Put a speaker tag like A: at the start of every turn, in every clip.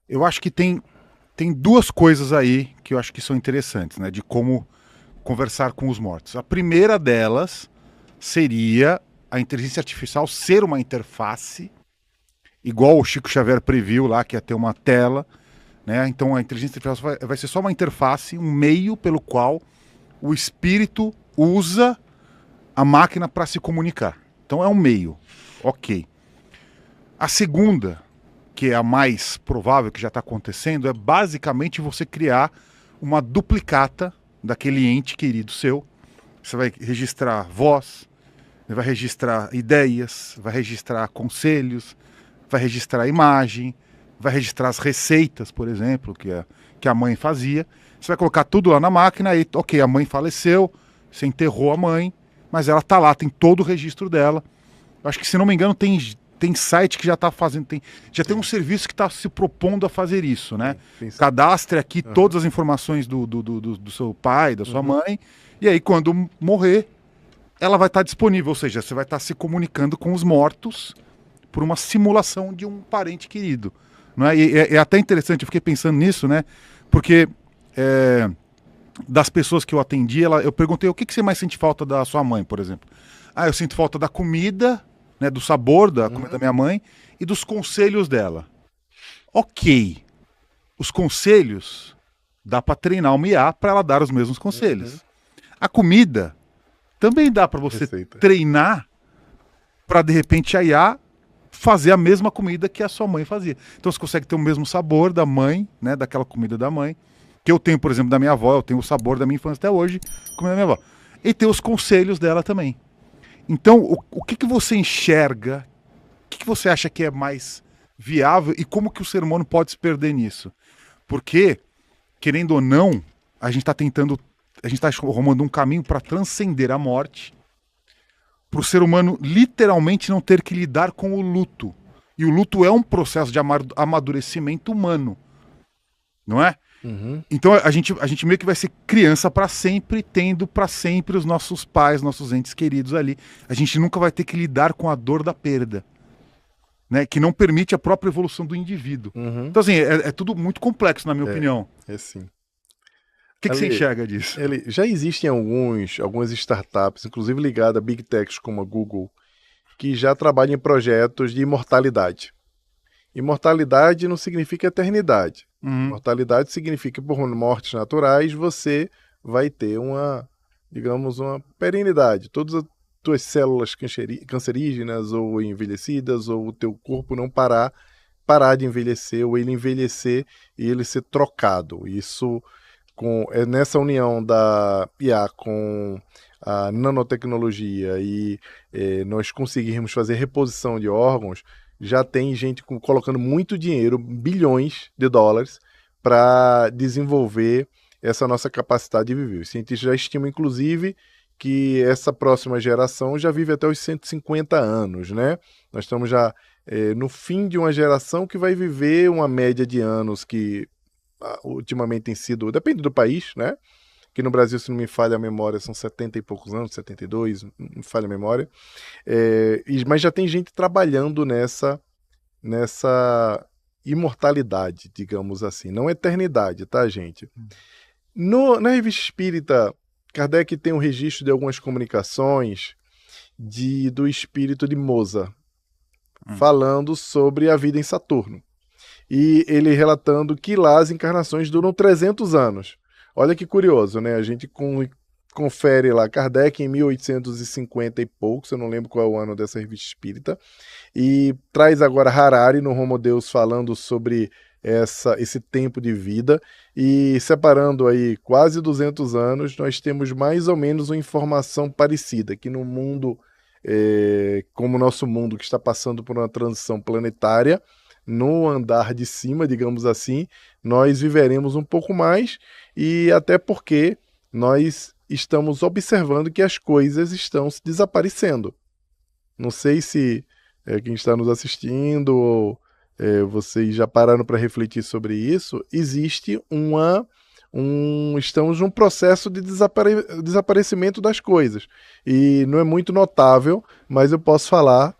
A: Eu acho que tem duas coisas aí que eu acho que são interessantes, né? De como conversar com os mortos. A primeira delas seria a inteligência artificial ser uma interface, igual o Chico Xavier previu lá, que ia ter uma tela, né? Então a inteligência artificial vai ser só uma interface, um meio pelo qual o espírito usa a máquina para se comunicar. Então é um meio, ok. A segunda, que é a mais provável que já está acontecendo, é basicamente você criar uma duplicata daquele ente querido seu. Você vai registrar voz, vai registrar ideias, vai registrar conselhos, vai registrar imagem, vai registrar as receitas, por exemplo, que a mãe fazia. Você vai colocar tudo lá na máquina e, ok, a mãe faleceu, você enterrou a mãe, mas ela está lá, tem todo o registro dela. Eu acho que, se não me engano, tem site que já está fazendo, já tem um serviço que está se propondo a fazer isso, né?
B: Sim.
A: Cadastre aqui
B: Aham.
A: todas as informações do seu pai, da sua
B: Uhum.
A: mãe, e aí quando morrer, ela vai estar disponível, ou seja, você vai estar se comunicando com os mortos por uma simulação de um parente querido. Não é? E é até interessante, eu fiquei pensando nisso, né? Porque é, das pessoas que eu atendi, eu perguntei o que você mais sente falta da sua mãe, por exemplo. Ah, eu sinto falta da comida, né, do sabor da comida da
B: Uhum.
A: minha mãe e dos conselhos dela. Ok, os conselhos dá para treinar uma IA para ela dar os mesmos
B: Uhum.
A: conselhos. A comida também dá para você
B: Receita.
A: treinar para de repente a IA fazer a mesma comida que a sua mãe fazia. Então você consegue ter o mesmo sabor da mãe, né, daquela comida da mãe, que eu tenho, por exemplo, da minha avó, eu tenho o sabor da minha infância até hoje, comida da minha avó. E ter os conselhos dela também. Então, o que você enxerga, o que você acha que é mais viável e como que o ser humano pode se perder nisso? Porque, querendo ou não, a gente está arrumando um caminho para transcender a morte, para o ser humano literalmente não ter que lidar com o luto. E o luto é um processo de amadurecimento humano, não é?
B: Uhum.
A: Então a gente meio que vai ser criança para sempre, tendo para sempre os nossos pais, nossos entes queridos ali. A gente nunca vai ter que lidar com a dor da perda, né? Que não permite a própria evolução do indivíduo.
B: Uhum.
A: Então, assim, é tudo muito complexo, na minha
B: É,
A: opinião.
B: é sim.
A: O que você
B: Ali,
A: enxerga disso?
B: já existem algumas startups, inclusive ligadas a Big Techs como a Google, que já trabalham em projetos de imortalidade. Imortalidade não significa eternidade.
A: Uhum.
B: Mortalidade significa, por mortes naturais, você vai ter digamos, uma perenidade. Todas as tuas células cancerígenas ou envelhecidas, ou o teu corpo não parar de envelhecer, ou ele envelhecer e ele ser trocado. Isso é nessa união da IA com a nanotecnologia e nós conseguirmos fazer reposição de órgãos, já tem gente colocando muito dinheiro, bilhões de dólares, para desenvolver essa nossa capacidade de viver. Os cientistas já estimam, inclusive, que essa próxima geração já vive até os 150 anos, né? Nós estamos já no fim de uma geração que vai viver uma média de anos que ultimamente tem sido, depende do país, né? Que no Brasil, se não me falha a memória, são 70 e poucos anos, 72, não me falha a memória. Mas já tem gente trabalhando nessa imortalidade, digamos assim. Não eternidade, tá, gente? Na Revista Espírita, Kardec tem um registro de algumas comunicações do espírito de Moza, falando sobre a vida em Saturno. E ele relatando que lá as encarnações duram 300 anos. Olha que curioso, né? A gente confere lá Kardec em 1850 e poucos, eu não lembro qual é o ano dessa revista espírita, e traz agora Harari no Homo Deus falando sobre esse tempo de vida, e separando aí quase 200 anos, nós temos mais ou menos uma informação parecida, que no mundo, como o nosso mundo que está passando por uma transição planetária, no andar de cima, digamos assim, nós viveremos um pouco mais, e até porque nós estamos observando que as coisas estão se desaparecendo. Não sei se quem está nos assistindo ou vocês já pararam para refletir sobre isso. Existe estamos num processo de desaparecimento das coisas. E não é muito notável, mas eu posso falar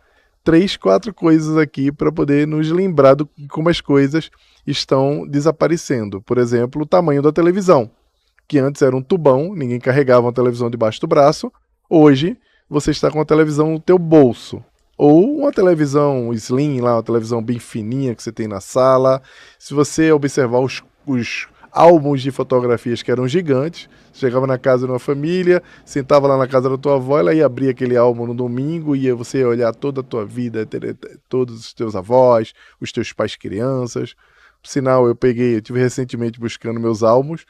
B: 3, 4 coisas aqui para poder nos lembrar de como as coisas estão desaparecendo. Por exemplo, o tamanho da televisão, que antes era um tubão, ninguém carregava uma televisão debaixo do braço. Hoje, você está com a televisão no teu bolso. Ou uma televisão slim, lá, uma televisão bem fininha que você tem na sala. Se você observar os álbuns de fotografias que eram gigantes, você chegava na casa de uma família, sentava lá na casa da tua avó, ela ia abrir aquele álbum no domingo e você ia olhar toda a tua vida, todos os teus avós, os teus pais crianças. Por sinal, eu tive recentemente buscando meus álbuns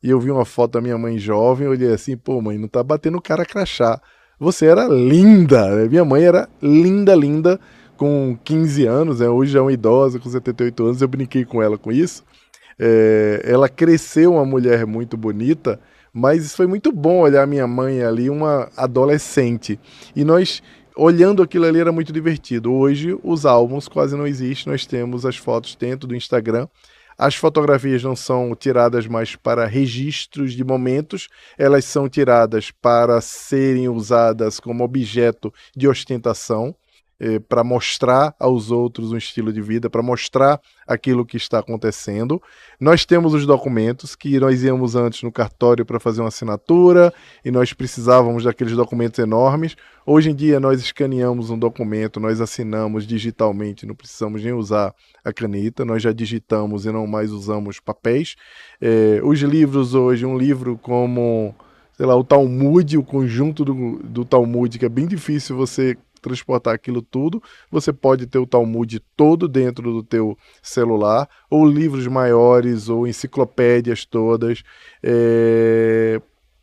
B: e eu vi uma foto da minha mãe jovem, eu olhei assim, pô mãe, não tá batendo cara crachá. Você era linda, minha mãe era linda, linda, com 15 anos, né? Hoje é uma idosa, com 78 anos, eu brinquei com ela com isso. Ela cresceu uma mulher muito bonita, mas foi muito bom olhar minha mãe ali, uma adolescente. E nós, olhando aquilo ali, era muito divertido. Hoje, os álbuns quase não existem, nós temos as fotos dentro do Instagram. As fotografias não são tiradas mais para registros de momentos, elas são tiradas para serem usadas como objeto de ostentação, para mostrar aos outros um estilo de vida, para mostrar aquilo que está acontecendo. Nós temos os documentos que nós íamos antes no cartório para fazer uma assinatura e nós precisávamos daqueles documentos enormes. Hoje em dia nós escaneamos um documento, nós assinamos digitalmente, não precisamos nem usar a caneta, nós já digitamos e não mais usamos papéis. Os livros hoje, um livro como, sei lá, o Talmud, o conjunto do Talmud, que é bem difícil você transportar aquilo tudo, você pode ter o Talmud todo dentro do teu celular, ou livros maiores, ou enciclopédias todas,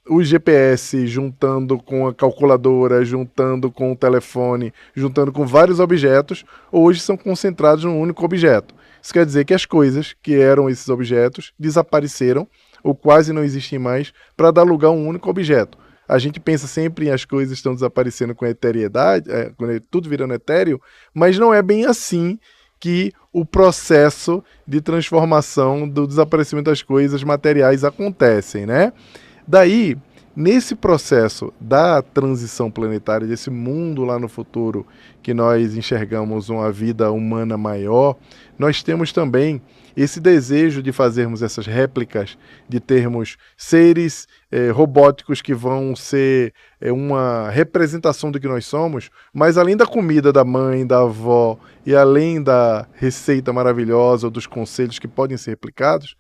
B: o GPS juntando com a calculadora, juntando com o telefone, juntando com vários objetos, hoje são concentrados num único objeto. Isso quer dizer que as coisas que eram esses objetos desapareceram, ou quase não existem mais, para dar lugar a um único objeto. A gente pensa sempre em as coisas estão desaparecendo com a eteriedade, quando tudo virando etéreo, mas não é bem assim que o processo de transformação do desaparecimento das coisas materiais acontecem, né? Daí, nesse processo da transição planetária, desse mundo lá no futuro, que nós enxergamos uma vida humana maior, nós temos também esse desejo de fazermos essas réplicas, de termos seres robóticos que vão ser uma representação do que nós somos, mas além da comida da mãe, da avó, e além da receita maravilhosa ou dos conselhos que podem ser replicados,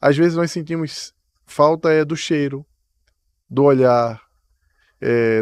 B: às vezes nós sentimos falta do cheiro, do olhar,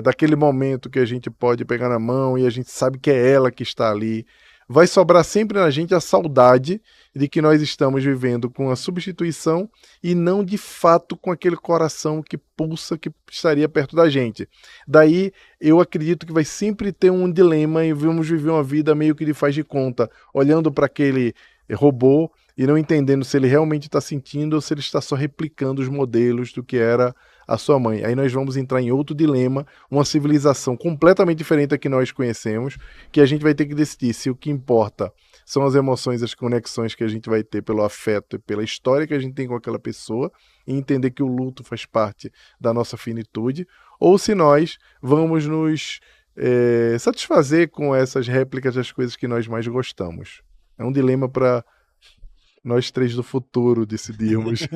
B: daquele momento que a gente pode pegar na mão e a gente sabe que é ela que está ali. Vai sobrar sempre na gente a saudade de que nós estamos vivendo com a substituição e não de fato com aquele coração que pulsa, que estaria perto da gente. Daí eu acredito que vai sempre ter um dilema e vamos viver uma vida meio que de faz de conta, olhando para aquele robô e não entendendo se ele realmente está sentindo ou se ele está só replicando os modelos do que era a sua mãe. Aí nós vamos entrar em outro dilema, uma civilização completamente diferente da que nós conhecemos, que a gente vai ter que decidir se o que importa são as emoções, as conexões que a gente vai ter pelo afeto e pela história que a gente tem com aquela pessoa, e entender que o luto faz parte da nossa finitude, ou se nós vamos nos satisfazer com essas réplicas das coisas que nós mais gostamos. É um dilema para nós três do futuro decidirmos.